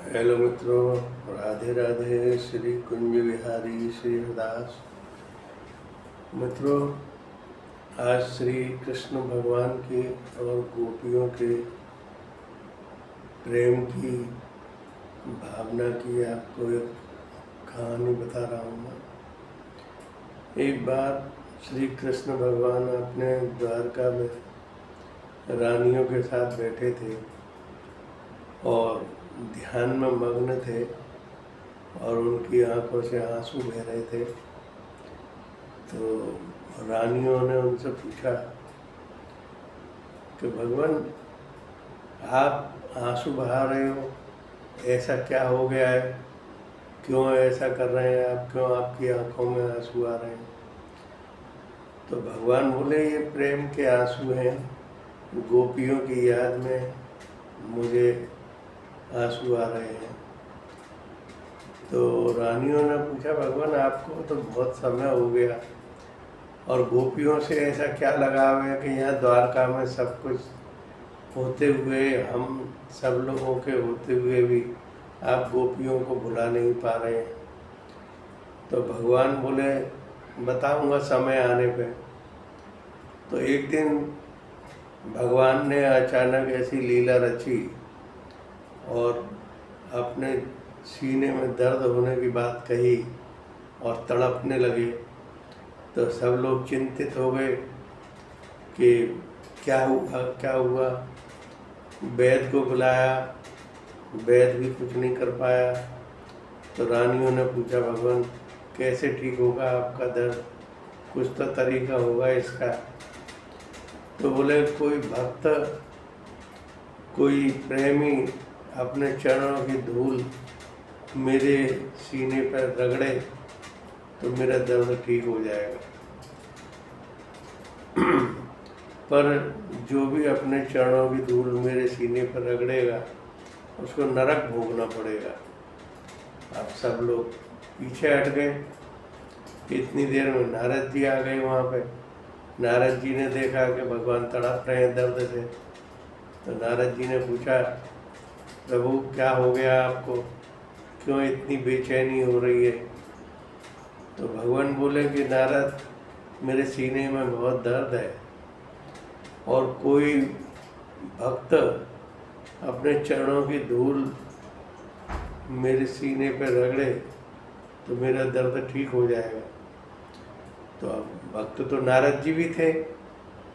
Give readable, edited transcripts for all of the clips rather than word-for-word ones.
Hello मित्रों, राधे राधे। श्री कुंज विहारी श्री हरदास। मित्रों, आज श्री कृष्ण भगवान की और गोपियों के प्रेम की भावना की आपको एक कहानी बता रहा हूँ मैं। एक बार श्री कृष्ण भगवान अपने द्वारका में रानियों के साथ बैठे थे और ध्यान में मग्न थे और उनकी आंखों से आंसू बह रहे थे। तो रानियों ने उनसे पूछा कि भगवान, आप आंसू बहा रहे हो, ऐसा क्या हो गया है, क्यों ऐसा कर रहे हैं आप, क्यों आपकी आंखों में आंसू आ रहे हैं? तो भगवान बोले, ये प्रेम के आंसू हैं, गोपियों की याद में मुझे आंसू आ रहे हैं। तो रानियों ने पूछा, भगवान आपको तो बहुत समय हो गया और गोपियों से ऐसा क्या लगाव है कि यहाँ द्वारका में सब कुछ होते हुए, हम सब लोगों के होते हुए भी आप गोपियों को भुला नहीं पा रहे हैं? तो भगवान बोले, बताऊंगा समय आने पे। तो एक दिन भगवान ने अचानक ऐसी लीला रची और अपने सीने में दर्द होने की बात कही और तड़पने लगे। तो सब लोग चिंतित हो गए कि क्या हुआ क्या हुआ। वैद्य को बुलाया, वैद्य भी कुछ नहीं कर पाया। तो रानियों ने पूछा, भगवान कैसे ठीक होगा आपका दर्द, कुछ तो तरीका होगा इसका? तो बोले, कोई भक्त, कोई प्रेमी अपने चरणों की धूल मेरे सीने पर रगड़े तो मेरा दर्द ठीक हो जाएगा। पर जो भी अपने चरणों की धूल मेरे सीने पर रगड़ेगा उसको नरक भोगना पड़ेगा। अब सब लोग पीछे हट गए। इतनी देर में नारद जी आ गए वहाँ पे। नारद जी ने देखा कि भगवान तड़प रहे हैं दर्द से। तो नारद जी ने पूछा, प्रभु क्या हो गया आपको, क्यों इतनी बेचैनी हो रही है? तो भगवान बोले कि नारद, मेरे सीने में बहुत दर्द है और कोई भक्त अपने चरणों की धूल मेरे सीने पर रगड़े तो मेरा दर्द ठीक हो जाएगा। तो अब भक्त तो नारद जी भी थे,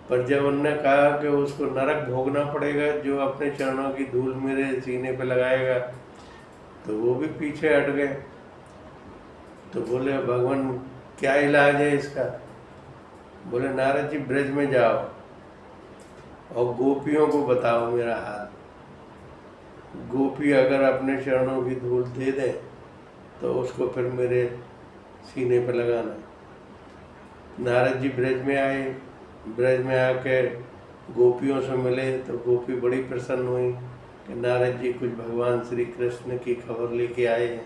पर जब उन्होंने कहा कि उसको नरक भोगना पड़ेगा जो अपने चरणों की धूल मेरे सीने पर लगाएगा, तो वो भी पीछे हट गए। तो बोले, भगवान क्या इलाज है इसका? बोले, नारद जी ब्रज में जाओ और गोपियों को बताओ मेरा हाल। गोपी अगर अपने चरणों की धूल दे दें तो उसको फिर मेरे सीने पर लगाना। नारद जी ब्रज में आए। ब्रज में आके गोपियों से मिले तो गोपी बड़ी प्रसन्न हुई कि नारद जी कुछ भगवान श्री कृष्ण की खबर लेके आए हैं।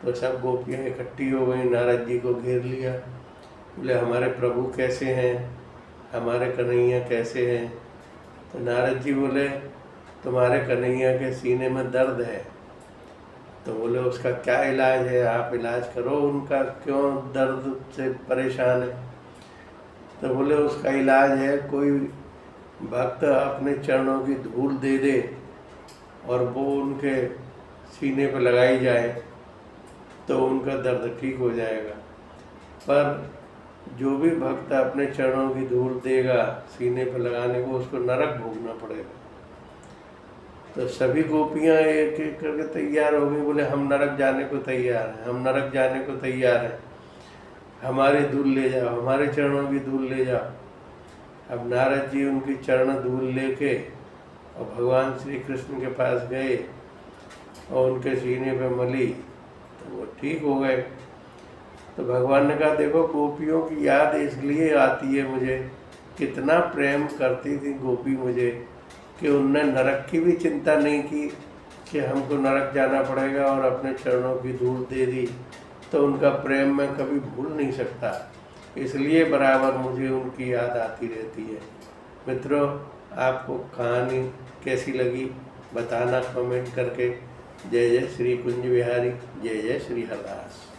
तो सब गोपियाँ इकट्ठी हो गई, नारद जी को घेर लिया। बोले, हमारे प्रभु कैसे हैं, हमारे कन्हैया कैसे हैं? तो नारद जी बोले, तुम्हारे कन्हैया के सीने में दर्द है। तो बोले, उसका क्या इलाज है, आप इलाज करो उनका, क्यों दर्द से परेशान है? तो बोले, उसका इलाज है, कोई भक्त अपने चरणों की धूल दे दे और वो उनके सीने पर लगाई जाए तो उनका दर्द ठीक हो जाएगा। पर जो भी भक्त अपने चरणों की धूल देगा सीने पर लगाने को, उसको नरक भोगना पड़ेगा। तो सभी गोपियाँ एक एक करके तैयार हो गई। बोले, हम नरक जाने को तैयार हैं, हम नरक जाने को तैयार हैं, हमारी धूल ले जाओ, हमारे चरणों की धूल ले जाओ। अब नारद जी उनकी चरण धूल लेके और भगवान श्री कृष्ण के पास गए और उनके सीने पे मली तो वो ठीक हो गए। तो भगवान ने कहा, देखो गोपियों की याद इसलिए आती है मुझे, कितना प्रेम करती थी गोपी मुझे कि उनने नरक की भी चिंता नहीं की कि हमको नरक जाना पड़ेगा और अपने चरणों की धूल दे दी। तो उनका प्रेम मैं कभी भूल नहीं सकता, इसलिए बराबर मुझे उनकी याद आती रहती है। मित्रों, आपको कहानी कैसी लगी बताना कमेंट करके। जय जय श्री कुंज बिहारी, जय जय श्री हरदास।